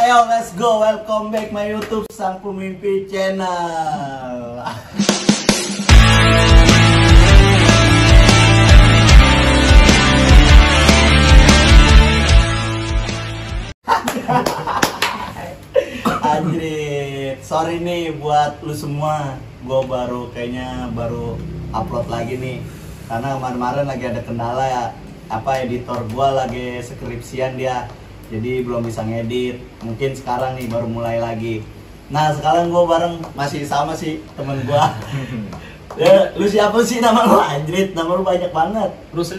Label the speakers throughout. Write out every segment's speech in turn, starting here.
Speaker 1: Ayo let's go, welcome back my YouTube Sang Pemimpi Channel. Anjir, sorry nih buat lu semua. Gue kayaknya baru upload lagi nih. Karena kemarin lagi ada kendala ya. Editor gue lagi skripsian dia. Jadi belum bisa ngedit. Mungkin sekarang nih baru mulai lagi. Nah sekarang gue bareng masih sama sih temen gue. Ya, lu siapa sih nama lu? Anjrit, nama lu banyak banget.
Speaker 2: Bruce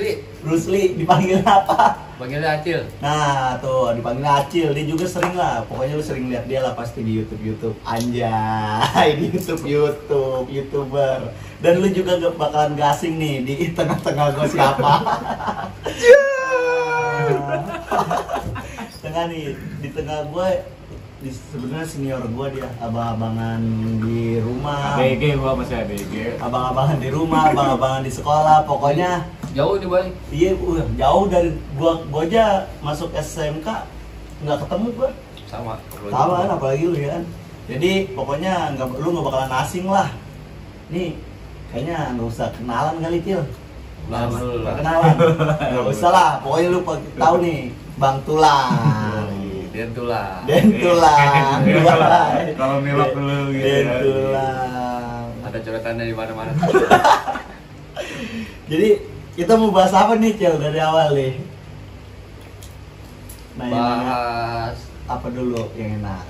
Speaker 1: Lee dipanggil apa?
Speaker 2: Panggilnya Acil.
Speaker 1: Nah tuh dipanggil Acil. Dia juga sering lah. Pokoknya lu sering lihat dia lah pasti di YouTube. Anjay, di YouTube YouTuber. Dan lu juga bakalan gasing nih di tengah-tengah gue siapa. Di tengah gue sebenarnya senior gue dia, abang-abangan di rumah.
Speaker 3: ABG gue masih ABG.
Speaker 1: Abang-abangan di rumah, abang-abangan di sekolah, pokoknya
Speaker 2: Jauh nih Bang.
Speaker 1: iya, jauh dari gua aja masuk SMK nggak ketemu gua.
Speaker 2: Sama
Speaker 1: Kan, apalagi lu ya kan. Jadi pokoknya lu nggak bakalan asing lah. Nih kayaknya nggak usah kenalan kali Til. Kenalan. Nggak usah lah. Pokoknya lu tahu nih Bang Tulang. Dentulang.
Speaker 3: Kalau nilok dulu gitu.
Speaker 1: Dentulang.
Speaker 2: Ada coretannya di mana-mana.
Speaker 1: Jadi kita mau bahas apa nih Cel dari awal nih?
Speaker 2: Bahas
Speaker 1: apa dulu yang enak?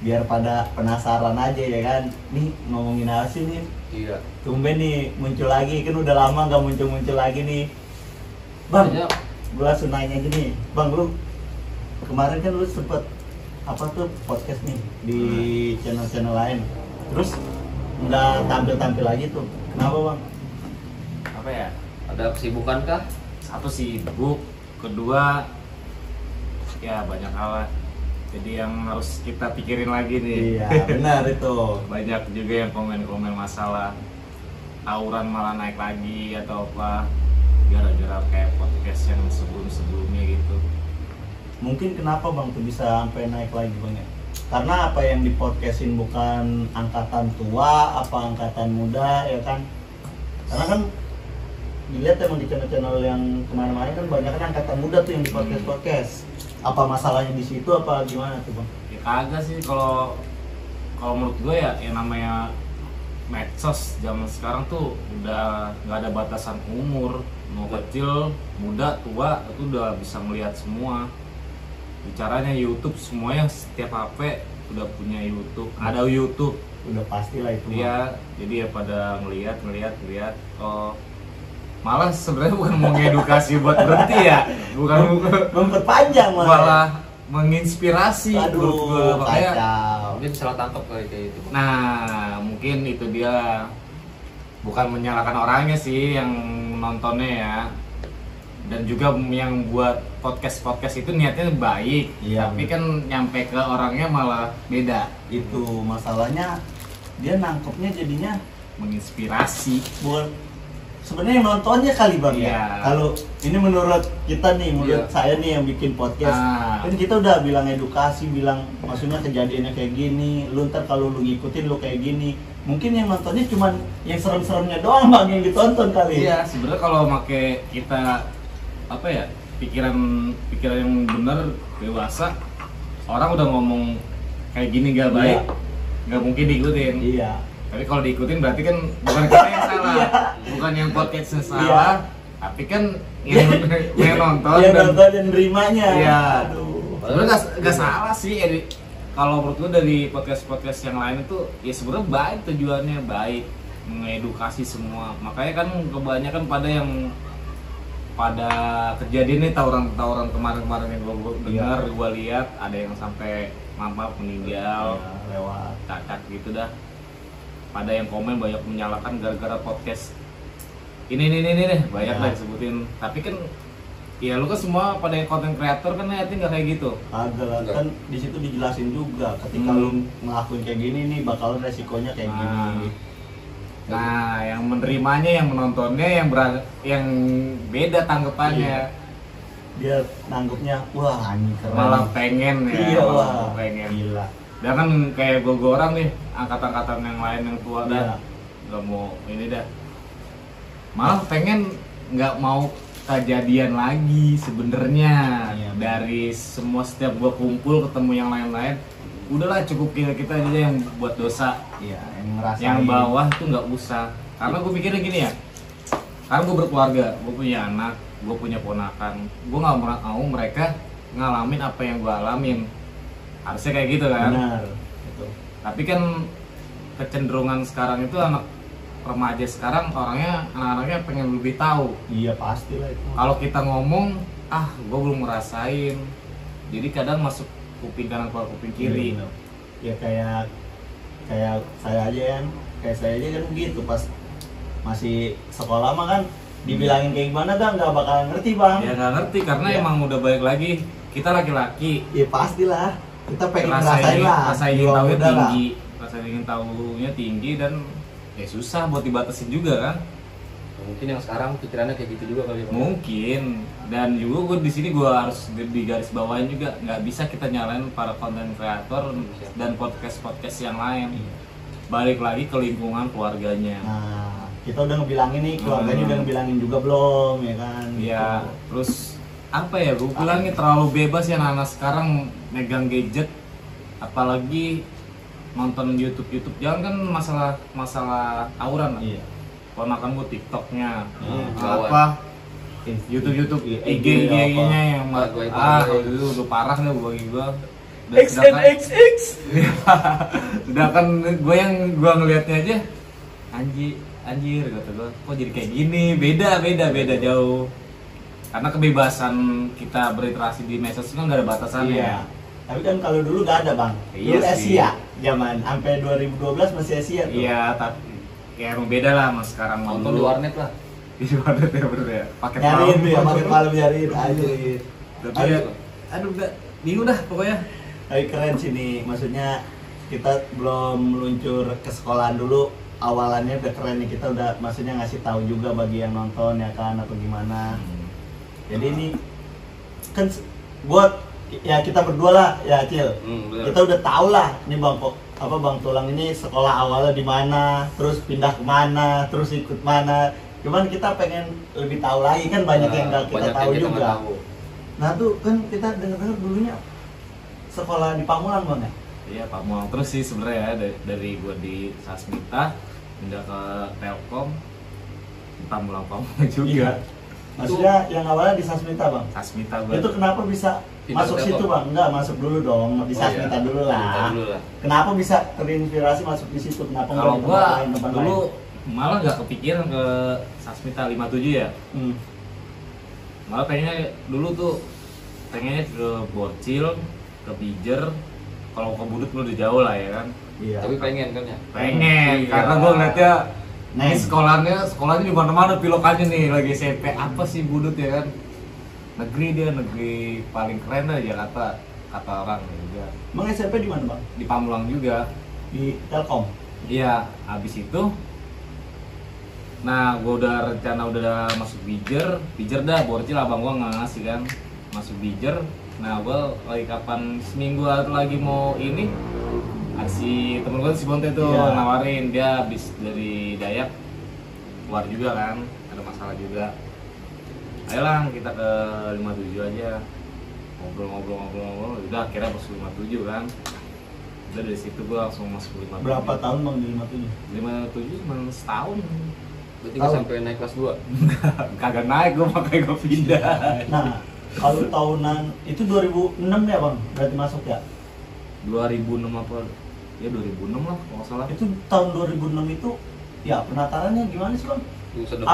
Speaker 1: Biar pada penasaran aja ya kan. Nih ngomongin apa sih nih?
Speaker 2: iya.
Speaker 1: Tumben nih muncul lagi, kan udah lama nggak muncul lagi nih. Bang,
Speaker 2: Iya.
Speaker 1: gua langsung nanya gini, Bang lu kemarin kan lu sempet podcast nih di channel lain, terus nggak tampil lagi tuh, kenapa Bang?
Speaker 3: Apa ya?
Speaker 2: Ada kesibukan kah?
Speaker 3: Satu sibuk, kedua ya banyak hal lah. Jadi yang harus kita pikirin lagi nih.
Speaker 1: Iya benar itu.
Speaker 3: Banyak juga yang komen masalah tawuran malah naik lagi atau apa, gara-gara kayak podcast yang sebelumnya gitu.
Speaker 1: Mungkin kenapa Bang tuh bisa sampai naik lagi Bang ya? Karena apa yang di podcastin bukan angkatan tua, apa angkatan muda ya kan? Karena kan dilihat emang di channel-channel yang kemarin-kemarin kan banyak kan angkatan muda tuh yang di podcast. Apa masalahnya di situ apa gimana tuh Bang?
Speaker 3: Ya kagak sih, kalau menurut gue ya yang namanya medsos zaman sekarang tuh udah nggak ada batasan umur, mau kecil, muda, tua itu udah bisa melihat semua. Bicaranya YouTube, semuanya setiap HP udah punya YouTube, ada YouTube.
Speaker 1: Udah pastilah itu Bang.
Speaker 3: Iya, jadi ya pada ngelihat. Oh, malah sebenarnya bukan mau ngedukasi buat berhenti ya, bukan
Speaker 1: Memperpanjang
Speaker 3: malah menginspirasi.
Speaker 1: Aduh,
Speaker 3: makanya
Speaker 1: kacau.
Speaker 2: Mungkin salah tangkap kayak itu.
Speaker 3: nah mungkin itu dia, bukan menyalahkan orangnya sih yang nontonnya ya, dan juga yang buat podcast itu niatnya baik,
Speaker 1: Iya,
Speaker 3: tapi kan nyampe ke orangnya malah beda.
Speaker 1: Itu masalahnya, dia nangkepnya jadinya
Speaker 3: Menginspirasi.
Speaker 1: bukan sebenarnya yang nontonnya kali Bang ya.
Speaker 3: Iya.
Speaker 1: Kalau ini menurut kita nih, menurut
Speaker 2: Iya.
Speaker 1: saya nih yang bikin podcast, kan kita udah bilang edukasi, bilang maksudnya kejadiannya kayak gini, lu ntar kalau lu ngikutin lu kayak gini. Mungkin yang nontonnya cuman yang serem-seremnya doang Bang yang ditonton kali.
Speaker 3: Iya, sebenarnya kalau make kita apa ya, pikiran yang benar, dewasa, orang udah ngomong kayak gini gak baik, nggak mungkin diikutin.
Speaker 1: Iya.
Speaker 3: Tapi kalau diikutin berarti kan bukan kita yang salah,
Speaker 1: Iya.
Speaker 3: bukan yang podcastnya salah,
Speaker 1: Iya.
Speaker 3: tapi kan yang nonton
Speaker 1: Yang
Speaker 3: dan
Speaker 1: nonton dan nerimanya.
Speaker 3: Iya.
Speaker 1: Aduh.
Speaker 3: sebenarnya nggak salah sih. Kalau menurut gue dari podcast yang lain itu ya sebenarnya baik, tujuannya baik, mengedukasi semua. Makanya kan kebanyakan pada kejadian nih tawuran kemarin yang gue dengar, gue lihat ada yang sampai maaf meninggal,
Speaker 1: Lewat.
Speaker 3: cacat gitu dah. Pada yang komen banyak menyalahkan gara-gara podcast ini nih banyak lah disebutin. Tapi kan ya lu kan semua pada konten kreator kan niatnya nggak kayak gitu.
Speaker 1: Agak lah, kan di situ dijelasin juga ketika lu ngelakuin kayak gini nih bakalan resikonya kayak gini.
Speaker 3: Nah, yang menerimanya, yang menontonnya, yang beda tanggapannya.
Speaker 1: dia nanggupnya wah anjing keren.
Speaker 3: Malah pengen ya.
Speaker 1: Iya,
Speaker 3: malah
Speaker 1: wah.
Speaker 3: pengen.
Speaker 1: Gila.
Speaker 3: Dan kan kayak gue orang nih, angkatan-angkatan yang lain yang tua
Speaker 1: Iya.
Speaker 3: dah nggak mau ini dah. Malah pengen nggak mau kejadian lagi sebenarnya.
Speaker 1: Iya.
Speaker 3: Dari semua setiap gue kumpul ketemu yang lain-lain, udahlah cukup kita aja yang buat dosa.
Speaker 1: Iya, yang ngerasain.
Speaker 3: Yang bawah tuh nggak usah. Karena gue mikirnya gini ya, karena gue berkeluarga, gue punya anak, gue punya ponakan, gue nggak mau mereka ngalamin apa yang gue alamin. Harusnya kayak gitu kan.
Speaker 1: Benar. Betul.
Speaker 3: Tapi kan kecenderungan sekarang itu anak remaja sekarang orangnya, anak-anaknya pengen lebih tahu.
Speaker 1: Iya pastilah itu.
Speaker 3: Kalau kita ngomong, gue belum ngerasain. Jadi kadang masuk kuping kanan keluar kuping kiri.
Speaker 1: Iya, benar. Ya kayak saya aja kan, kan gitu pas masih sekolah mah kan dibilangin kayak gimana kan nggak bakalan ngerti bang.
Speaker 3: Ya nggak ngerti karena
Speaker 1: Iya.
Speaker 3: emang udah balik lagi. Kita laki-laki,
Speaker 1: Ya pastilah kita pengen
Speaker 3: rasa
Speaker 1: ngerasain
Speaker 3: ingin,
Speaker 1: lah.
Speaker 3: rasa ingin
Speaker 1: Jiwa
Speaker 3: tahunya
Speaker 1: muda lah.
Speaker 3: tinggi, rasa ingin tahunya tinggi dan ya susah buat dibatasin juga kan.
Speaker 2: Mungkin yang sekarang pikirannya kayak gitu juga kali ya, Bang.
Speaker 3: Mungkin. Dan juga gue di sini gue harus di garis bawain juga, nggak bisa kita nyalain para konten kreator dan podcast yang lain.
Speaker 1: Iya.
Speaker 3: Balik lagi ke lingkungan keluarganya.
Speaker 1: Nah kita udah ngebilangin nih keluarganya udah ngebilangin juga belum ya kan?
Speaker 3: Ya,
Speaker 1: Gitu.
Speaker 3: terus apa ya, gue bilangnya terlalu bebas ya anak sekarang megang gadget, apalagi nonton YouTube. Jangan kan masalah tawuran lah.
Speaker 1: Iya.
Speaker 3: Ponakan gue TikToknya,
Speaker 2: gawat.
Speaker 3: apa YouTube IG-nya yang itu udah parah deh bagi gue.
Speaker 1: XNXX.
Speaker 3: Sedangkan gue yang gue ngelihatnya aja anjir kata gue, kok jadi kayak gini, beda jauh. Karena kebebasan kita berinteraksi di medsos kan nggak ada batasannya.
Speaker 1: Iya. Tapi kan kalau dulu nggak ada bang.
Speaker 3: Iya
Speaker 1: Dulu
Speaker 3: sih.
Speaker 1: Asia zaman sampai 2012 masih Asia tuh.
Speaker 3: Iya, tapi ya emang beda lah mas sekarang.
Speaker 2: Nonton di warnet lah.
Speaker 3: Di warnet ya bener ya. Paket
Speaker 1: Nyariin tuh ya,
Speaker 3: malam.
Speaker 1: makin malam nyariin anjir.
Speaker 3: Tapi ya, aduh udah bingung dah pokoknya.
Speaker 1: Tapi keren sih nih, maksudnya kita belum meluncur ke sekolahan dulu, awalannya udah keren nih, kita udah maksudnya ngasih tahu juga bagi yang nonton ya kan atau gimana. Jadi ini kan buat ya kita berdua lah ya Cil.
Speaker 2: Bener.
Speaker 1: Kita udah tahu lah nih Bang Tulang ini sekolah awalnya di mana, terus pindah kemana, terus ikut mana. Cuman kita pengen lebih tahu lagi kan banyak yang nggak kita
Speaker 2: Banyak
Speaker 1: tahu
Speaker 2: yang kita
Speaker 1: juga.
Speaker 2: nggak tahu.
Speaker 1: Nah tuh kan kita dengar dulunya sekolah di Pamulang bang ya.
Speaker 3: Iya Pak Muang terus sih sebenarnya ya, dari gua di Sasmita pindah ke Telkom, Pamulang juga.
Speaker 1: Iya. Maksudnya yang awalnya di Sasmita bang.
Speaker 3: Sasmita gua.
Speaker 1: Itu kenapa bisa
Speaker 2: Pindah
Speaker 1: masuk
Speaker 2: ke
Speaker 1: situ
Speaker 2: Telkom?
Speaker 1: bang? Enggak masuk dulu dong di
Speaker 2: Oh,
Speaker 1: Sasmita
Speaker 2: iya.
Speaker 1: dulu
Speaker 2: Sasmita
Speaker 1: lah.
Speaker 2: dulu lah.
Speaker 1: Kenapa bisa terinspirasi masuk di situ? Kenapa nggak
Speaker 3: Kalau
Speaker 1: di
Speaker 3: gua
Speaker 1: tempat lain, tempat
Speaker 3: dulu
Speaker 1: lain?
Speaker 3: malah nggak kepikiran ke Sasmita 57 ya. Malah pengennya dulu tuh pengennya ke Bocil, ke Pijer. Kalau ke Budut udah jauh lah ya kan.
Speaker 1: Iya.
Speaker 2: Tapi pengen kan ya?
Speaker 3: Pengen
Speaker 2: Iya.
Speaker 3: karena gua ngeliatnya
Speaker 1: Neng.
Speaker 3: ini sekolahnya di mana-mana pilokannya nih lagi SMP apa sih Budut ya kan. Negeri paling keren lah Jakarta kata orang juga.
Speaker 1: Emang SMP di mana bang?
Speaker 3: Di Pamulang juga.
Speaker 1: Di Telkom.
Speaker 3: Iya, habis itu nah gue udah rencana udah masuk Pijer dah Borcil abang gue nggak ngasih kan masuk Pijer. Nah gue lagi kapan seminggu lagi mau ini si temen gue si Bonte tuh
Speaker 1: Iya.
Speaker 3: nawarin, dia habis dari Dayak keluar juga kan, ada masalah juga. Ayolah kita ke 57 aja, ngobrol, udah akhirnya masuk 57 kan. Udah dari situ gue langsung masuk 57.
Speaker 1: Berapa tahun bang di 57?
Speaker 3: 57 cuma setahun.
Speaker 2: Berarti nggak sampai naik kelas 2.
Speaker 3: Kagak naik gue, makanya gue pindah.
Speaker 1: Nah kalau tahunan itu 2006 ya bang? Berarti masuk ya?
Speaker 3: 2006 apa? Ya 2006 lah kalau nggak salah.
Speaker 1: Itu tahun 2006 itu ya penatarannya gimana sih bang?
Speaker 2: Sedang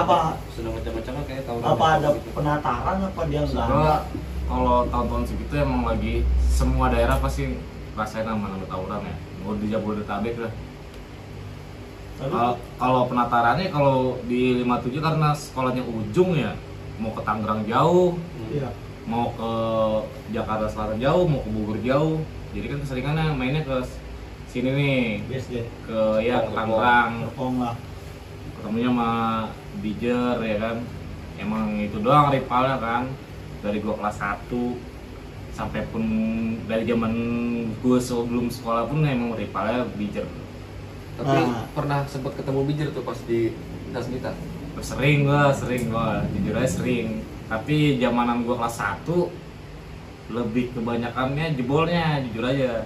Speaker 2: macam-macamnya kayak tahun
Speaker 1: Apa ada penataran apa dia nggak ada?
Speaker 3: Soalnya kalau tahun-tahun segitu emang lagi semua daerah pasti rasain nama-nama tawuran ya. Mau di Jabodetabek lah.
Speaker 1: Lalu
Speaker 3: Kalau penatarannya kalau di 57 karena sekolahnya ujung ya, mau ke Tangerang jauh,
Speaker 1: iya.
Speaker 3: mau ke Jakarta Selatan jauh, mau ke Bogor jauh. Jadi kan keseringannya mainnya ke sini nih,
Speaker 1: BSD.
Speaker 3: ke ya ke Tangerang.
Speaker 1: Serpong lah.
Speaker 3: Ketemunya sama Bijer ya kan. Emang itu doang rivalnya kan. dari gua kelas 1 sampai pun dari zaman gua sebelum sekolah pun emang rivalnya Bijer.
Speaker 2: Tapi
Speaker 1: Nah.
Speaker 2: pernah sempat ketemu Bijer tuh pas di Dasmita.
Speaker 3: Sering gua jujur aja sering. Tapi zamanan gua kelas 1 lebih kebanyakannya jebolnya, jujur aja.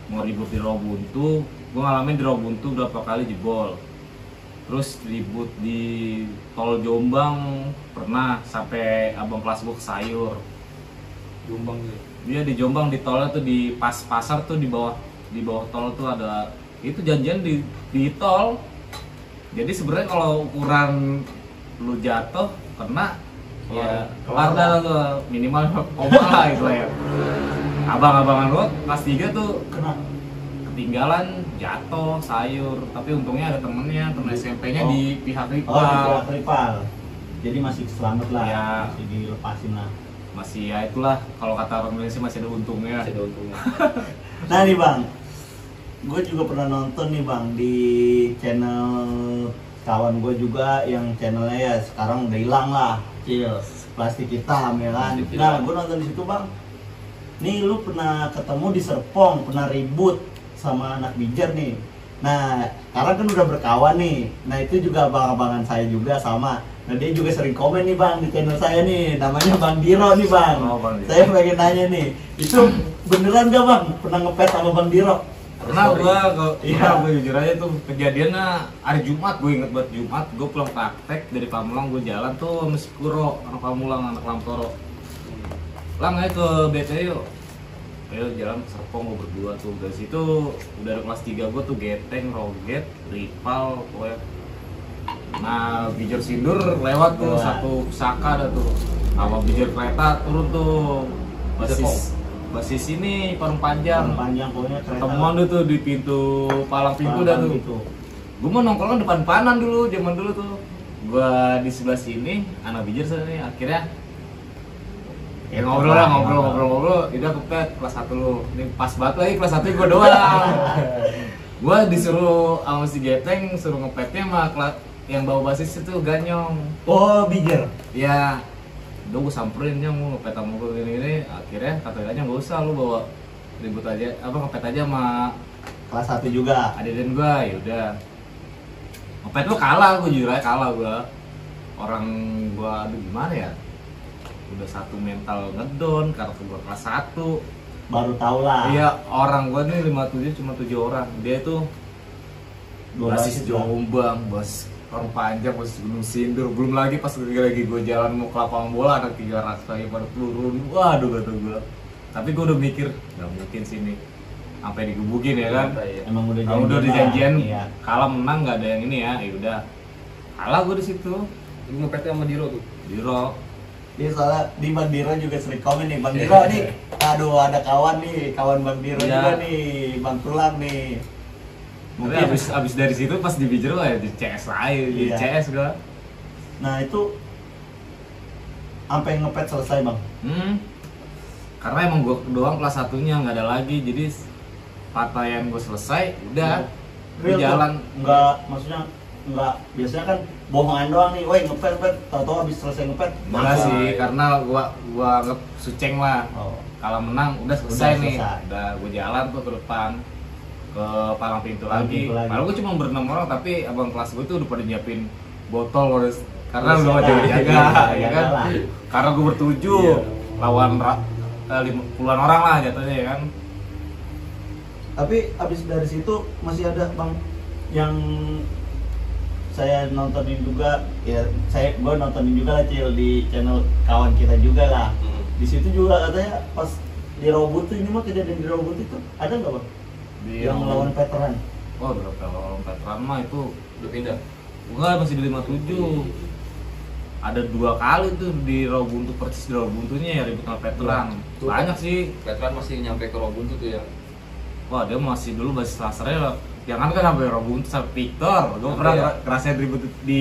Speaker 3: Mau ribut di Rawabuntu, gua ngalamin di Rawabuntu berapa kali jebol. Terus ribut di tol Jombang pernah sampai abang kelas gua kesayur.
Speaker 2: Jombang gitu.
Speaker 3: Dia di Jombang di tolnya tuh di pasar tuh di bawah tol tuh ada itu janjian di tol. Jadi sebenarnya kalau ukuran lu jatuh kena ya kelar dah tuh, minimal koma lah gitu lah ya. Abang-abangan gua kelas 3 tuh
Speaker 1: Kena.
Speaker 3: ketinggalan jatuh sayur, tapi untungnya ada temen SMP-nya
Speaker 1: Oh.
Speaker 3: di pihak
Speaker 1: Oh, di
Speaker 3: rival.
Speaker 1: pihak rival. Jadi masih selamat lah,
Speaker 3: Iya.
Speaker 1: masih dilepasin lah.
Speaker 3: Masih ya itulah kalau kata orang Indonesia masih ada untungnya.
Speaker 2: Masih ada untungnya.
Speaker 1: Nah nih bang, gue juga pernah nonton nih bang di channel kawan gue juga yang channelnya ya sekarang udah hilang lah, plastik hitam ya kan.
Speaker 2: Plastik hitam.
Speaker 1: Nah gue nonton di situ bang. Nih lu pernah ketemu di Serpong, pernah ribut sama anak Bijer nih. Nah sekarang kan udah berkawan nih. Nah itu juga abang-abangan saya juga sama. Nah dia juga sering komen nih bang di channel saya nih, namanya Bang Diro nih bang.
Speaker 3: Oh, Bang Diro.
Speaker 1: Saya pengen nanya nih, itu beneran gak bang pernah ngepet sama Bang Diro?
Speaker 3: Pernah
Speaker 1: Iya.
Speaker 3: gue jujur aja tuh kejadiannya hari Jumat, gue inget banget Jumat, gue pulang praktek dari Pamulang, gue jalan tuh sama si Kuro, anak Pamulang, anak Lamtoro. Lang aja ke BT yuk. Ayo jalan ke Serpong gue berdua tuh. Dari situ udah ada kelas 3 gue tuh geteng, roget, rival, pokoknya. Nah, Bijer Sindur lewat tuh,
Speaker 1: Lewat.
Speaker 3: satu pusaka ada tuh. Sama Bijer kereta turun tuh. Basis ini Parung Panjang.
Speaker 1: Panjang pokoknya kereta.
Speaker 3: Ketemuan tuh di pintu palang pintu dah tuh.
Speaker 1: Gitu.
Speaker 3: Gue mau nongkrong depan-depanan dulu, zaman dulu tuh. Gua di sebelah sini, anak Bijer sana nih, akhirnya ya ngobrol, udah kepet kelas 1 lu. Ini pas banget lagi kelas 1 gua doang. Gua disuruh sama si Geteng suruh ngepetnya sama kelas yang bawa basis itu Ganyong.
Speaker 1: Oh Bijer.
Speaker 3: Ya, udah gue samperin nya mau ngepet sama gue gini-gini. Akhirnya kata Ganyong gak usah lu bawa ribut aja, apa ngepet aja sama
Speaker 1: Kelas 1 juga.
Speaker 3: adik gue, yaudah ngepet lu kalah, gue jujur aja kalah gue. Orang gue, aduh gimana ya, udah satu mental ngedon karena gue kelas 1.
Speaker 1: Baru tau lah.
Speaker 3: Iya, orang gue nih 57 cuma 7 orang. Dia tuh basis Jombang, bos Parung Panjang, bos Gunung Sindur. Belum lagi pas lagi gue jalan mau ke lapangan bola, ada 3 raksasa pada turun. Waduh kata gue. Tapi gue udah mikir, gak mungkin sini sampai digebukin ya kan.
Speaker 1: Emang udah
Speaker 3: Kalau udah dijanjian
Speaker 1: Iya.
Speaker 3: kalah menang nggak ada yang ini ya, udah kalah gue di situ.
Speaker 2: Itu ngepetnya sama Diro tuh.
Speaker 3: Diro.
Speaker 1: Dia soalnya di Bang Diro juga sering komen nih, Bang Diro nih, aduh ada kawan nih, kawan Bang Diro
Speaker 3: Iya.
Speaker 1: juga nih, Bang Tulang nih.
Speaker 3: Tapi abis dari situ pas di Bijer ya di CS lain, di
Speaker 1: Iya.
Speaker 3: CS gue.
Speaker 1: Nah itu sampai ngepet selesai bang.
Speaker 3: Karena emang gue doang kelas 1-nya nggak ada lagi, jadi partaian gue selesai, udah gue
Speaker 1: Real
Speaker 3: jalan.
Speaker 1: tuh? Nggak, maksudnya nggak, biasanya kan bohongan doang nih, woi ngepet, tau-tau habis selesai ngepet.
Speaker 3: Enggak
Speaker 1: masa.
Speaker 3: sih, karena gua anggap suceng lah.
Speaker 1: Oh.
Speaker 3: Kalau menang udah selesai
Speaker 1: Udah
Speaker 3: nih.
Speaker 1: selesai.
Speaker 3: Udah gue jalan tuh ke depan ke palang pintu
Speaker 1: Palang
Speaker 3: lagi.
Speaker 1: pintu lagi.
Speaker 3: Kalau gue cuma berenam orang, tapi abang kelas gue tuh udah pada nyiapin botol karena
Speaker 1: Terus
Speaker 3: udah
Speaker 1: ada,
Speaker 3: jaga-jaga,
Speaker 1: iya,
Speaker 3: ya kan?
Speaker 1: lah.
Speaker 3: Karena gue bertujuh
Speaker 1: Iya.
Speaker 3: lawan 50-an orang lah jatuhnya ya kan.
Speaker 1: Tapi abis dari situ masih ada bang yang saya nontonin juga, ya gue nontonin juga lah Cil di channel kawan kita juga lah. Di situ juga katanya pas di Rawabuntu, ini mah kejadian di Rawabuntu itu ada nggak bang? Yang melawan veteran.
Speaker 3: Oh, berapa lawan veteran mah itu
Speaker 2: Udah pindah.
Speaker 3: enggak, masih di 57. Ada 2 kali tuh di Rawabuntu, persis di Rawabuntunya ya ribut sama veteran.
Speaker 2: Tuh.
Speaker 3: Banyak sih.
Speaker 2: Veteran masih nyampe ke Rawabuntu tuh ya.
Speaker 3: Wah, dia masih dulu basis lasernya lah. Jangan kan sampai Rawabuntu sampai Victor. Gue
Speaker 2: Sampai
Speaker 3: pernah
Speaker 2: ya?
Speaker 3: ngerasain ribut di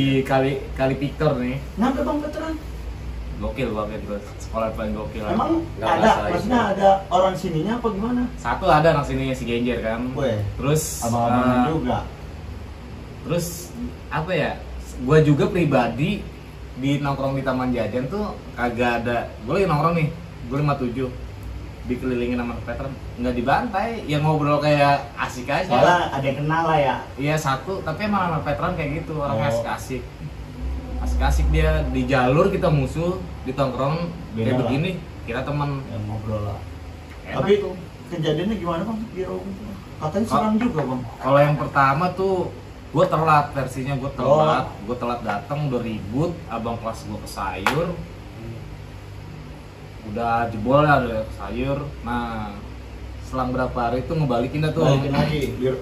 Speaker 3: kali Victor nih.
Speaker 1: Kenapa bang veteran?
Speaker 3: Gokil banget gue. Sekolah paling gokil.
Speaker 1: Emang
Speaker 2: Nggak
Speaker 1: ada,
Speaker 2: ngerasain.
Speaker 1: maksudnya ada orang sininya apa gimana?
Speaker 3: Satu ada anak sini si Genjer kan.
Speaker 1: Weh,
Speaker 3: Terus
Speaker 1: abang-abangan
Speaker 3: eh,
Speaker 1: juga.
Speaker 3: terus apa ya? Gue juga pribadi di nongkrong di Taman Jajan tuh kagak ada. Gue lagi nongkrong nih, gue 57 dikelilingin sama veteran, nggak dibantai, ya ngobrol kayak asik aja.
Speaker 1: Soalnya ada yang kenal lah ya.
Speaker 3: Iya satu, tapi emang sama veteran kayak gitu, orangnya
Speaker 1: Oh.
Speaker 3: asik-asik. Asik-asik dia di jalur kita musuh, di tongkrong
Speaker 1: Beda
Speaker 3: kayak
Speaker 1: lah.
Speaker 3: begini, kita teman.
Speaker 1: Yang ngobrol lah.
Speaker 3: Enak
Speaker 1: Tapi
Speaker 3: tuh.
Speaker 1: kejadiannya gimana bang? Biro katanya seram juga bang.
Speaker 3: Kalau yang pertama tuh gue telat versinya, gue telat datang, udah ribut, abang kelas gue ke sayur, udah jebol ya udah ke sayur. Nah selang berapa hari tuh ngebalikin dah tuh.
Speaker 1: Balikin lagi. Biro.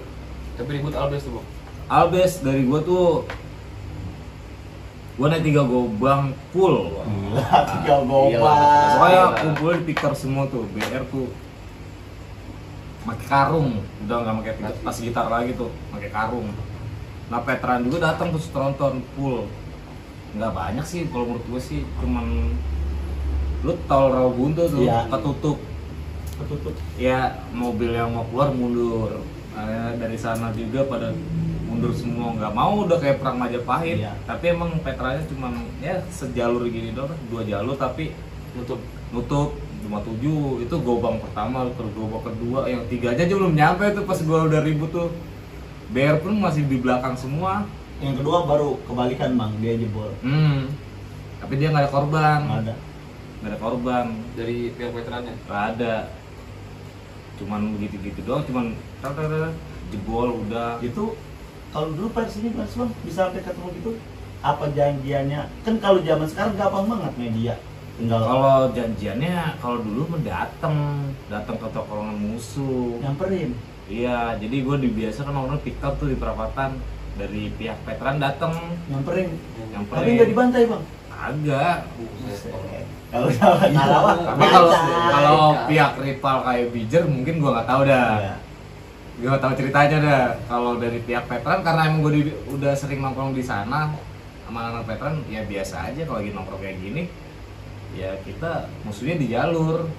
Speaker 2: Tapi ribut Albes tuh bang.
Speaker 3: Albes dari gue tuh, gue naik 3 gobang full.
Speaker 1: Gila, 3
Speaker 2: Iya,
Speaker 1: gobang.
Speaker 3: Pokoknya
Speaker 2: Gila.
Speaker 3: kumpul di picker semua tuh, BR tuh pakai karung, udah nggak pakai tas gitar lagi tuh, pakai karung. Nah veteran juga datang terus tronton full, nggak banyak sih kalau menurut gue sih, cuman lu tol Rawabuntu tuh
Speaker 1: Iya.
Speaker 3: ketutup, ya mobil yang mau keluar mundur. Nah, dari sana juga pada mundur semua, nggak mau udah kayak perang Majapahit.
Speaker 1: Iya.
Speaker 3: Tapi emang veterannya cuman ya sejalur gini doang, 2 jalur tapi nutup 57 itu gobang pertama, terus gobang kedua, yang 3 aja belum nyampe tuh pas gua udah ribut tuh. BR pun masih di belakang semua.
Speaker 1: Yang kedua baru kebalikan bang, dia jebol.
Speaker 3: Tapi dia nggak ada korban.
Speaker 1: Nggak ada.
Speaker 3: Nggak ada korban.
Speaker 2: Dari pihak veterannya.
Speaker 3: Nggak ada. Cuman begitu-gitu doang, cuman jebol udah.
Speaker 1: Itu kalau dulu versinya mas bang bisa sampai ketemu gitu, apa janjiannya? Kan kalau zaman sekarang gampang banget media. Tinggal
Speaker 3: Kalau janjiannya, kalau dulu datang ke tongkrongan musuh.
Speaker 1: nyamperin.
Speaker 3: Iya, jadi gue dibiasa kan orang TikTok tuh di perapatan, dari pihak veteran datang
Speaker 1: Nyamperin.
Speaker 3: nyamperin.
Speaker 1: Tapi nggak dibantai bang.
Speaker 3: Agak.
Speaker 1: Kalau udah kalah mah
Speaker 3: Tapi kalau
Speaker 1: bantai.
Speaker 3: kalau pihak rival kayak Bijer mungkin gue nggak tahu dah.
Speaker 1: Iya.
Speaker 3: Gue nggak tahu ceritanya dah. Kalau dari pihak veteran karena emang gue udah sering nongkrong di sana sama anak veteran, ya biasa aja kalau lagi nongkrong kayak gini. Ya kita musuhnya di jalur.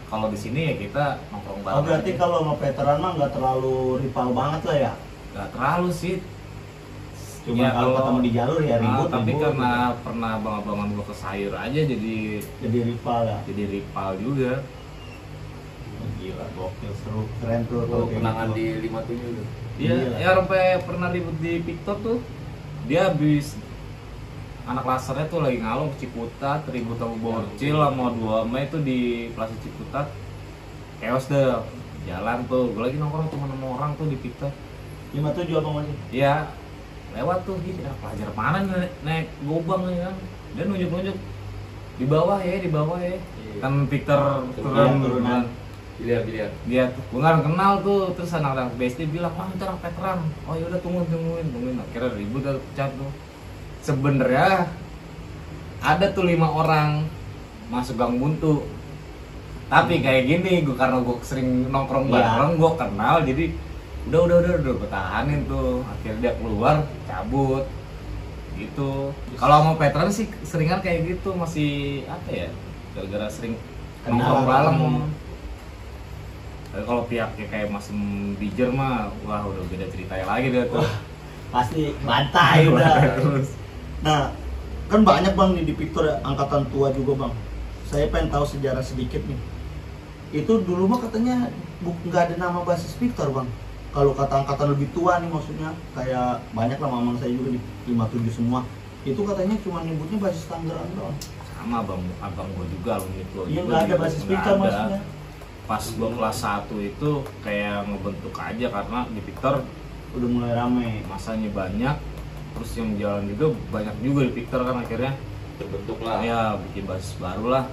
Speaker 3: Kalau di sini ya kita nongkrong bareng.
Speaker 1: Oh berarti
Speaker 3: aja.
Speaker 1: kalau sama veteran mah nggak terlalu rival banget lah ya.
Speaker 3: Nggak terlalu sih.
Speaker 1: Cuma
Speaker 3: Ya,
Speaker 1: kalau ketemu di jalur ya ribut.
Speaker 3: tapi
Speaker 1: ribut.
Speaker 3: karena pernah abang-abangan gue ke sayur aja
Speaker 1: jadi rival ya.
Speaker 3: jadi rival juga.
Speaker 1: Oh, gila, gokil, seru, keren tuh.
Speaker 2: Oh,
Speaker 1: kalau kayak
Speaker 2: kenangan
Speaker 1: gitu.
Speaker 2: di 57 tuh.
Speaker 3: Iya,
Speaker 1: Iya.
Speaker 3: ya sampai pernah ribut di TikTok tuh. Dia habis anak lasernya tuh lagi ngalung ke Ciputat, ribut sama Borcil sama 2 Mei tuh di Plaza Ciputat. Chaos deh. Jalan tuh, gue lagi nongkrong cuma 6 orang tuh di TikTok.
Speaker 1: 57 apa masih?
Speaker 3: Iya, lewat tuh gini, pelajar mana nih naik gobang ya kan. Dia nunjuk-nunjuk di bawah ya.
Speaker 2: Iya.
Speaker 3: Kan Victor
Speaker 1: Turunan.
Speaker 3: turunan.
Speaker 2: Biliar.
Speaker 3: Dia tuh gue nggak kenal tuh, terus anak-anak BSD bilang wah itu anak veteran. Oh yaudah tungguin. Akhirnya ribut dan pecat tuh. Sebenarnya ada tuh 5 orang masuk gang buntu. Tapi kayak gini, karena gue sering nongkrong
Speaker 1: Iya.
Speaker 3: bareng, gue kenal, jadi udah gue tahanin tuh. Akhirnya dia keluar, cabut gitu. Kalau mau veteran sih seringan kayak gitu, masih apa ya, gara-gara sering
Speaker 1: Kenal
Speaker 3: nongkrong
Speaker 1: lah,
Speaker 3: bareng.
Speaker 1: ketemu.
Speaker 3: Tapi kalau pihaknya kayak Mas Bijer mah, wah udah beda ceritanya lagi dia tuh.
Speaker 1: Wah, pasti bantai udah.
Speaker 3: Terus.
Speaker 1: Nah, kan banyak bang nih di Victor ya, angkatan tua juga bang. Saya pengen tahu sejarah sedikit nih. Itu dulu mah katanya nggak ada nama basis Victor bang. Kalau kata angkatan lebih tua nih maksudnya, kayak banyak lah mamang saya juga di 57 semua. Itu katanya cuma nyebutnya basis Tangerang doang.
Speaker 3: Sama abang gua juga alumni tua
Speaker 1: Iya
Speaker 3: juga
Speaker 1: nggak ada
Speaker 3: gitu.
Speaker 1: basis
Speaker 3: Nggak
Speaker 1: Victor
Speaker 3: ada.
Speaker 1: maksudnya.
Speaker 3: Pas gua kelas 1 itu kayak ngebentuk aja karena di Victor
Speaker 1: Udah mulai rame.
Speaker 3: masanya banyak, terus yang jalan juga banyak juga di Victor kan akhirnya
Speaker 2: Terbentuk lah.
Speaker 3: ya bikin basis baru lah.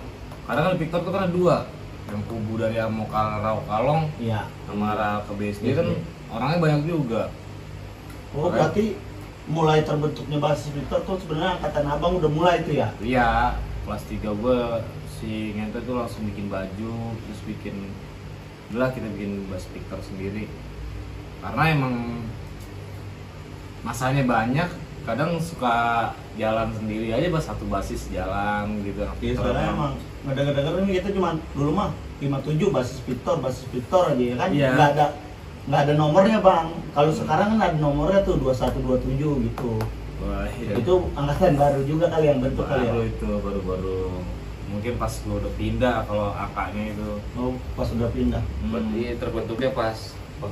Speaker 3: Karena kan di Victor tuh kan ada 2, yang kubu dari Amo Kalong
Speaker 1: Iya.
Speaker 3: sama arah ke BSD kan orangnya banyak juga.
Speaker 1: Oh berarti mulai terbentuknya basis Victor tuh sebenarnya angkatan abang udah mulai itu ya?
Speaker 3: Iya, kelas 3 gue si Ngente tuh langsung bikin baju, terus bikin udah kita bikin bass Victor sendiri. Karena emang masanya banyak, kadang suka jalan sendiri aja satu basis jalan gitu.
Speaker 1: Iya sebenarnya emang ngedenger-denger ini kita cuma dulu mah 57 basis Victor aja ya kan?
Speaker 3: Iya.
Speaker 1: Nggak ada nomornya bang. Kalau sekarang kan ada nomornya tuh 2127 gitu.
Speaker 3: Wah, iya.
Speaker 1: Itu angkatan baru juga kali yang bentuk kali ya.
Speaker 3: Baru itu baru mungkin pas gue udah pindah kalau angkanya itu.
Speaker 1: Oh, pas udah pindah.
Speaker 2: Berarti terbentuknya pas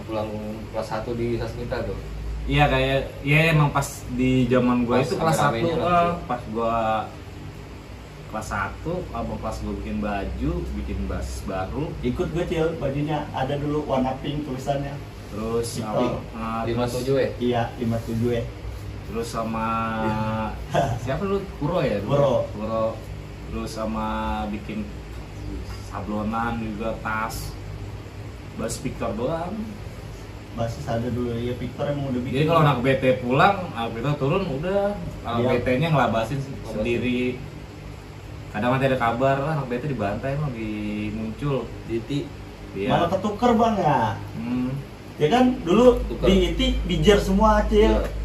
Speaker 2: pulang kelas 1 di Sasmita tuh.
Speaker 3: Iya kayak ya emang pas di zaman gue
Speaker 2: Pas
Speaker 3: itu kelas 1
Speaker 2: rame-ramenya lah.
Speaker 3: pas gue kelas 1 apa pas gue bikin baju, bikin bass baru,
Speaker 1: Ikut gue Cil, bajunya ada dulu warna pink tulisannya.
Speaker 3: terus
Speaker 1: Pink.
Speaker 3: terus
Speaker 2: 57 ya?
Speaker 1: Iya, 57 ya.
Speaker 3: terus sama siapa lu Kuro ya dulu?
Speaker 1: Kuro.
Speaker 3: Terus sama bikin sablonan juga, tas, bass Victor doang.
Speaker 1: Basis ada dulu ya, Victor emang udah bikin.
Speaker 3: Jadi kalau anak BT pulang, anak BT turun udah, anak
Speaker 1: Iya.
Speaker 3: BT-nya ngelabasin sendiri. Kadang nanti ada kabar, anak BT dibantai emang muncul.
Speaker 2: Diti.
Speaker 1: Malah
Speaker 3: Iya.
Speaker 1: ketuker bang ya.
Speaker 3: Hmm.
Speaker 1: Ya kan dulu
Speaker 2: Ketuker.
Speaker 1: di ITI bijer semua Cil.
Speaker 2: Iya.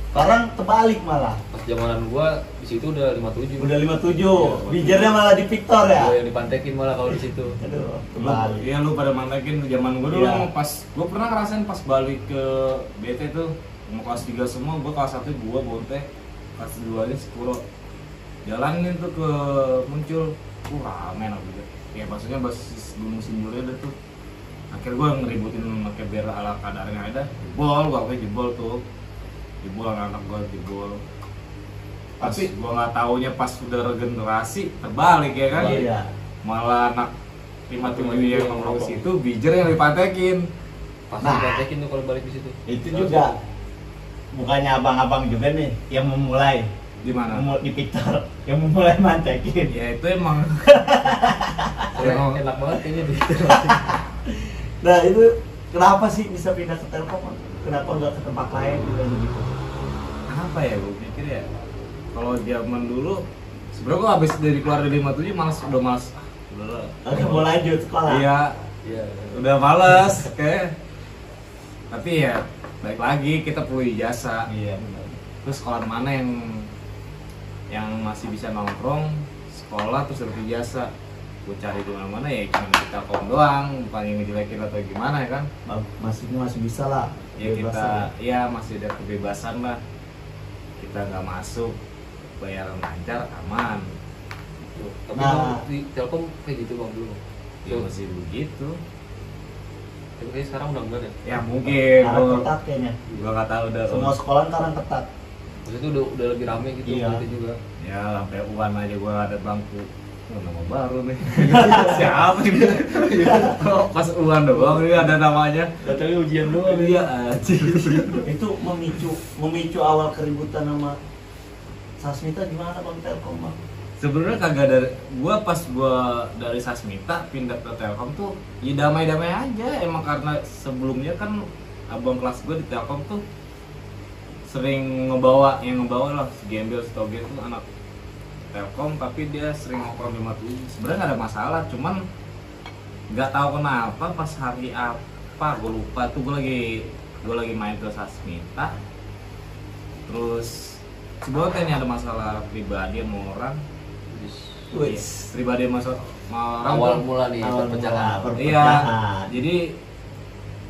Speaker 1: Sekarang terbalik malah.
Speaker 2: Pas zamanan gua di situ udah 57.
Speaker 1: Udah 57.
Speaker 2: Iya,
Speaker 1: Bijernya malah di Victor ya.
Speaker 2: Gua yang dipantekin malah kalau di situ.
Speaker 1: Aduh,
Speaker 3: Lu,
Speaker 1: terbalik.
Speaker 3: iya lu pada mantekin zaman gue dulu
Speaker 1: Iya.
Speaker 3: pas gue pernah ngerasain pas balik ke BT tuh mau kelas 3 semua, gue kelas 1 gue bontek, kelas 2 nya Sekuro jalanin tuh ke muncul, rame lah gitu ya, maksudnya basis Gunung Sinjurnya ada tuh, akhirnya gue ngeributin pakai biar ala kadarnya ada, jebol tuh anak gue jebol. Pas
Speaker 1: Tapi-
Speaker 3: gue nggak taunya pas udah regenerasi terbalik ya kan,
Speaker 1: Iya.
Speaker 3: malah anak 57 yang nongkrong situ bijer yang dipantekin.
Speaker 2: Pasti
Speaker 1: Nah.
Speaker 2: dipantekin tuh kalau balik di situ.
Speaker 1: Itu juga bukannya abang-abang juga nih yang memulai
Speaker 3: Di mana?
Speaker 1: di Victor yang memulai mantekin.
Speaker 3: Ya itu emang
Speaker 2: Enak banget kayaknya di situ.
Speaker 1: Nah itu kenapa sih bisa pindah ke Telkom? Kenapa nggak ke tempat lain juga begitu?
Speaker 3: apa ya, gue pikir ya kalau zaman dulu sebenarnya gue habis dari keluar dari 57 udah malas udah lah.
Speaker 1: Oke, mau lanjut sekolah.
Speaker 3: Iya,
Speaker 2: Iya.
Speaker 3: udah malas kayak, tapi ya balik lagi kita perlu ijazah.
Speaker 1: Iya benar.
Speaker 3: Terus sekolah mana yang masih bisa nongkrong sekolah terus dapat ijazah, gue cari di mana-mana ya cuma di Telkom doang, bukan yang ngejelekin atau gimana ya kan.
Speaker 1: Masih bisa lah.
Speaker 3: Ya
Speaker 1: Bebas
Speaker 3: kita
Speaker 1: lah.
Speaker 3: ya masih ada kebebasan lah, kita nggak masuk, bayaran lancar, aman.
Speaker 2: Tapi
Speaker 1: Nah.
Speaker 2: emang di Telkom kayak gitu bang dulu.
Speaker 3: Ya masih begitu
Speaker 2: Tapi kayaknya sekarang udah enggak deh.
Speaker 3: ya, mungkin
Speaker 1: Sekarang ketat kayaknya.
Speaker 3: gua nggak tahu udah.
Speaker 1: Semua sekolah sekarang ketat.
Speaker 2: Maksudnya itu udah lebih rame gitu
Speaker 1: Iya.
Speaker 2: gitu juga.
Speaker 3: Ya sampai UAN aja gua ada bangku. Oh, nama baru nih. Siapa ini? Oh, pas UAN doang ini ada namanya.
Speaker 2: Katanya ujian doang.
Speaker 3: Iya anjir.
Speaker 1: Itu memicu awal keributan sama Sasmita gimana bang Telkom bang?
Speaker 3: Sebenarnya kagak dari gua dari Sasmita pindah ke Telkom tuh ya damai-damai aja, emang karena sebelumnya kan abang kelas gua di Telkom tuh sering ngebawa lah si Gembel, si Toge tuh anak Telkom, tapi dia sering nongkrong di 57. Sebenarnya nggak ada masalah, cuman nggak tahu kenapa pas hari apa gue lupa tuh gue lagi main ke Sasmita, terus sebetulnya ini ada masalah pribadi sama orang.
Speaker 1: Wih.
Speaker 3: Pribadi sama orang
Speaker 2: Awal
Speaker 3: tuh.
Speaker 2: mula nih
Speaker 1: Awal
Speaker 2: perpecahan.
Speaker 1: mula.
Speaker 3: Iya,
Speaker 1: Perpecahan.
Speaker 3: jadi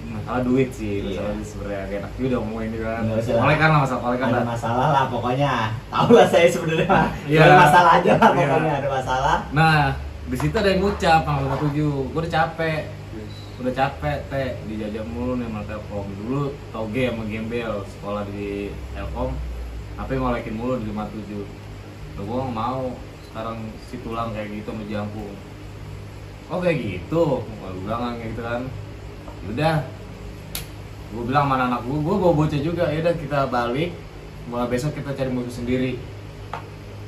Speaker 3: masalah duit sih,
Speaker 1: Iya.
Speaker 3: masalah duit sebenarnya gak enak juga ngomongin ini kan.
Speaker 1: Nggak usah.
Speaker 3: Kolekan lah, masalah kolekan
Speaker 1: Ada
Speaker 3: lah.
Speaker 1: masalah lah pokoknya. Tahu lah saya sebenarnya.
Speaker 3: Iya.
Speaker 1: Ada masalah aja lah
Speaker 3: Iya.
Speaker 1: pokoknya ada masalah.
Speaker 3: Nah, di situ ada yang ngucap sama 57. Gue udah capek teh dijajah mulu nih sama Telkom. Dulu Toge sama Gembel sekolah di Telkom, tapi ngolekin mulu di 57. Gue nggak mau sekarang si tulang kayak gitu sama jangkung. Oh kayak gitu, gue bilang kayak gitu kan. Udah, gue bilang sama anak gue bawa bocah juga, ya udah kita balik, mulai besok kita cari musuh sendiri.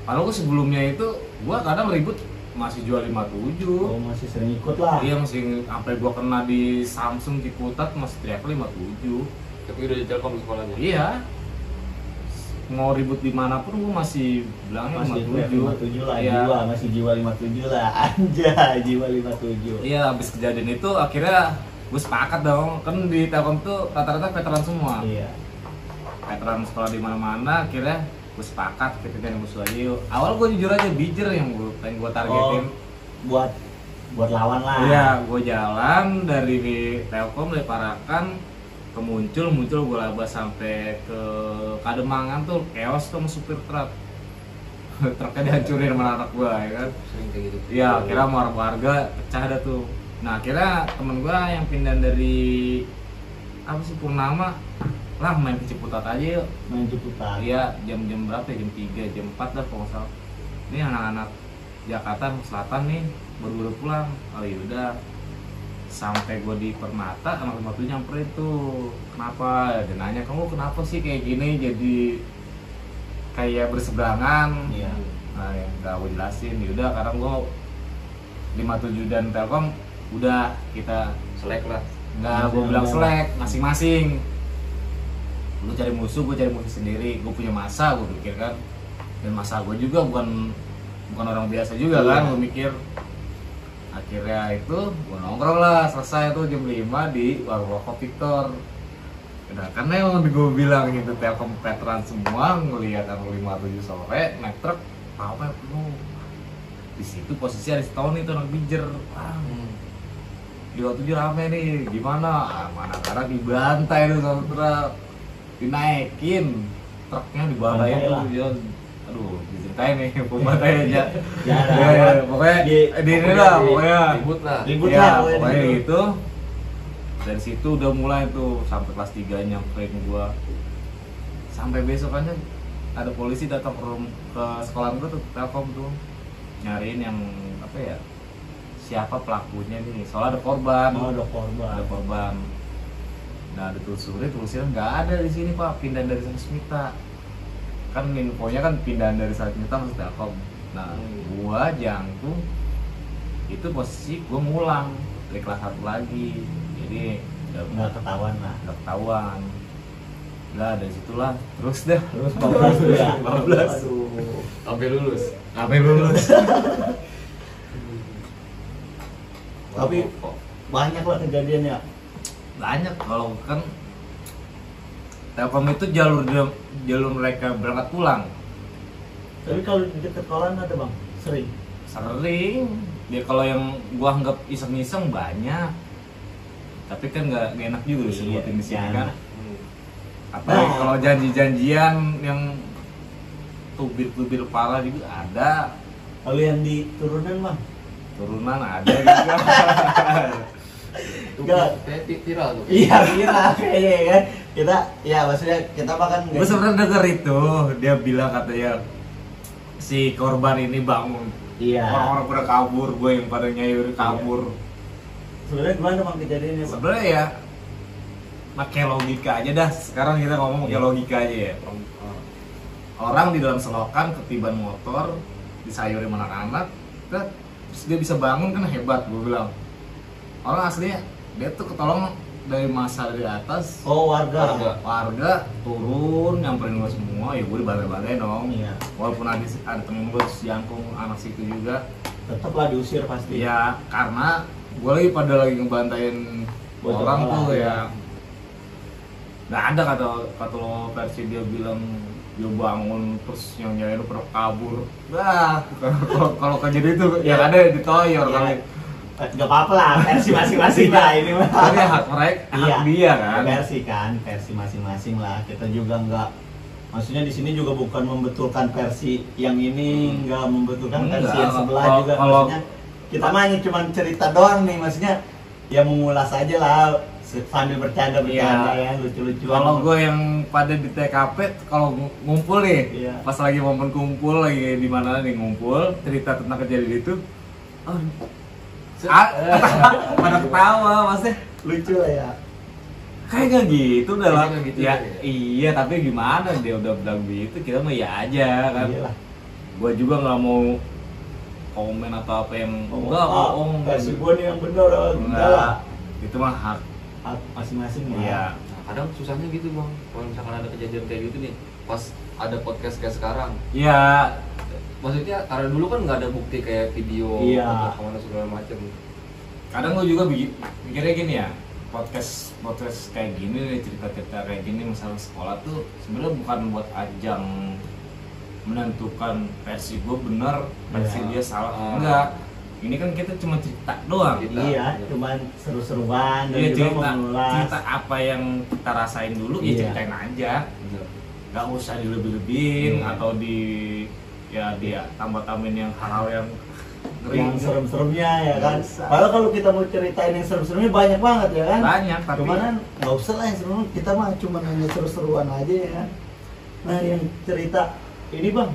Speaker 3: Padahal gue sebelumnya itu, gue kadang ribut masih jual 57.
Speaker 1: Oh masih sering ikut lah.
Speaker 3: Iya masih, sampai gue kena di Samsung Ciputat masih teriak 57.
Speaker 2: Tapi udah di Telkom di sekolahnya.
Speaker 3: Iya, mau ribut dimanapun gue masih bilangnya
Speaker 1: Masih
Speaker 3: 57.
Speaker 1: 57 lah,
Speaker 3: Iya.
Speaker 1: jiwa masih jiwa 57 lah. Anjay, jiwa 57.
Speaker 3: Iya, habis kejadian itu akhirnya gue sepakat dong, kan di Telkom tuh rata-rata veteran semua.
Speaker 1: Iya.
Speaker 3: Veteran sekolah di mana-mana, akhirnya gue sepakat kita cari musuh aja yuk. Awal gue jujur aja bijer yang pengen gue targetin.
Speaker 1: Buat lawan lah.
Speaker 3: Iya, gue jalan dari Telkom dari Parakan muncul gue labas sampai ke Kademangan tuh chaos tuh sama supir truk. Truknya dihancurin sama anak gue ya kan.
Speaker 2: Sering kayak gitu.
Speaker 3: Iya, kira mau warga pecah dah tuh. Nah, akhirnya temen gue yang pindah dari apa sih Purnama lah main ke Ciputat aja yuk.
Speaker 1: Main Ciputat.
Speaker 3: Iya, jam berapa ya? Jam 3, jam 4 dah kalau nggak salah. Ini anak-anak Jakarta Selatan nih baru pulang. Oh yaudah, sampai gue di Permata, anak rumah tuh nyamperin tuh. Kenapa? Dia nanya, kamu kenapa sih kayak gini? Jadi kayak berseberangan.
Speaker 1: Iya.
Speaker 3: Nah, yang gak gue jelasin. Yaudah, sekarang gue 57 dan Telkom udah kita
Speaker 2: Selek lah.
Speaker 3: nggak gue bilang selek masing-masing. Lu cari musuh, gue cari musuh sendiri. Gue punya masa, gue pikir kan. Dan masa gue juga bukan orang biasa juga kan, gue mikir. Akhirnya itu gue nongkrong lah, selesai tuh jam 5 di warung rokok Victor. Nah, karena emang gue bilang gitu Telkom veteran semua, ngelihat kan 5-7 sore naik truk, apa penuh. Di situ posisi ada Tony tuh anak bijer. Di 27 rame nih, gimana? Mana karena dibantai tuh sama truk, dinaikin, truknya dibantai tuh dia. Aduh, diceritain nih, pembantai aja. Ya, pokoknya di ini lah, pokoknya
Speaker 2: ribut lah.
Speaker 3: Ya, pokoknya gitu. Dari situ udah mulai tuh sampai kelas 3 nyamperin gua. Sampai besokannya ada polisi datang ke sekolah gua tuh, Telkom tuh. Nyariin yang apa ya? Siapa pelakunya nih? Soalnya ada korban.
Speaker 1: Oh, ada korban.
Speaker 3: Ada korban. Nah, ditelusuri nggak ada di sini Pak, pindah dari Smita. Kan infonya kan pindahan dari Smita masuk Telkom. Nah, gua jangkung itu posisi gua ngulang dari kelas 1 lagi. Jadi
Speaker 1: nggak ketahuan lah.
Speaker 3: Nggak ketahuan. Nah, dari situlah terus dah.
Speaker 1: Terus 14 tuh ya.
Speaker 3: 14.
Speaker 1: Aduh.
Speaker 2: Sampai lulus.
Speaker 3: Sampai lulus.
Speaker 1: Tapi banyak lah kejadiannya.
Speaker 3: Banyak kalau kan Telkom itu jalur mereka berangkat pulang.
Speaker 1: Tapi kalau di dekat kolam ada bang, sering.
Speaker 3: Dia kalau yang gua anggap iseng-iseng banyak. Tapi kan nggak enak juga disebutin di sini kan. Apalagi kalau janji-janjian yang tubir-tubir parah juga ada.
Speaker 1: Kalau yang di turunan bang?
Speaker 3: Turunan ada juga.
Speaker 1: Enggak.
Speaker 2: Kayak viral tuh.
Speaker 1: Iya viral kayaknya kan. Kita ya maksudnya kita makan.
Speaker 3: Gue sebenarnya denger itu dia bilang katanya si korban ini bangun.
Speaker 1: Iya.
Speaker 3: Orang-orang pada kabur, gue yang pada nyayur kabur.
Speaker 1: Sebenarnya gimana bang kejadiannya bang?
Speaker 3: Sebenarnya ya pakai logika aja dah. Sekarang kita ngomong pakai logika aja ya. Orang di dalam selokan ketiban motor disayuri anak-anak, terus dia bisa bangun kan hebat gue bilang. Orang aslinya dia tuh ketolong dari masa dari atas.
Speaker 1: Oh warga.
Speaker 3: Turun nyamperin gue semua, ya gue dibantai-bantai dong.
Speaker 1: Iya.
Speaker 3: Walaupun ada temen gue jangkung anak situ juga.
Speaker 1: Tetaplah diusir pasti.
Speaker 3: Ya karena gue lagi ngebantain
Speaker 1: Buat
Speaker 3: orang
Speaker 1: orang,
Speaker 3: tuh
Speaker 1: ya.
Speaker 3: ya. Nggak ada kata lo versi dia bilang dia bangun terus yang nyari lu pernah kabur. Nah kalau kejadian itu
Speaker 1: Ya.
Speaker 3: yang ada ditoyor
Speaker 1: Ya.
Speaker 3: kali.
Speaker 1: Gak apa-apa lah, versi masing-masing lah ini mah.
Speaker 3: Tapi hak mereka, hak dia kan.
Speaker 1: Versi masing-masing lah. Kita juga nggak, maksudnya di sini juga bukan membetulkan versi yang ini, nggak membetulkan versi yang sebelah juga. Maksudnya kita mah cuma cerita doang nih, maksudnya ya mengulas aja lah sambil bercanda ya, lucu-lucuan.
Speaker 3: Kalau gue yang pada di TKP, kalau ngumpul nih,
Speaker 1: Iya.
Speaker 3: pas lagi momen kumpul lagi di mana nih ngumpul, cerita tentang kejadian itu, pada ketawa, maksudnya
Speaker 1: lucu lah ya.
Speaker 3: kayaknya gitu udah lah.
Speaker 2: Kayaknya gitu
Speaker 3: Ya,
Speaker 2: ya.
Speaker 3: iya tapi gimana dia udah bilang gitu, kita mah ya aja kan.
Speaker 1: Iyalah.
Speaker 3: Gue juga nggak mau komen atau apa yang enggak bohong.
Speaker 1: Versi gue nih yang benar, enggak lah.
Speaker 3: Itu mah hak.
Speaker 1: Hak masing-masing lah.
Speaker 3: Iya.
Speaker 2: Nah, kadang susahnya gitu bang, kalau misalkan ada kejadian kayak gitu nih, pas ada podcast kayak sekarang,
Speaker 3: Iya.
Speaker 2: maksudnya karena dulu kan nggak ada bukti kayak video
Speaker 1: Iya.
Speaker 2: atau kemana segala macem.
Speaker 3: Kadang gue juga mikirnya gini ya, podcast kayak gini nih, cerita-cerita kayak gini masalah sekolah tuh sebenarnya bukan buat ajang menentukan versi gue benar, versi
Speaker 1: Iya.
Speaker 3: dia salah. Enggak. Ini kan kita cuma cerita doang.
Speaker 2: Cerita.
Speaker 1: Iya, cuman seru-seruan dan
Speaker 3: Iya,
Speaker 1: juga mengulas.
Speaker 3: cerita apa yang kita rasain dulu ya
Speaker 1: Iya.
Speaker 3: ceritain aja.
Speaker 2: Bener.
Speaker 3: Nggak usah dilebih-lebihin
Speaker 2: Hmm.
Speaker 3: atau dia tambah-tambahin yang hal-hal yang
Speaker 1: Yang serem-seremnya ya kan.
Speaker 2: Bisa.
Speaker 1: Padahal kalau kita mau ceritain yang serem-seremnya banyak banget ya kan.
Speaker 3: banyak, tapi
Speaker 1: Cuman kan nggak usah lah yang serem, kita mah cuma hanya seru-seruan aja ya kan. Nah yang cerita ini bang,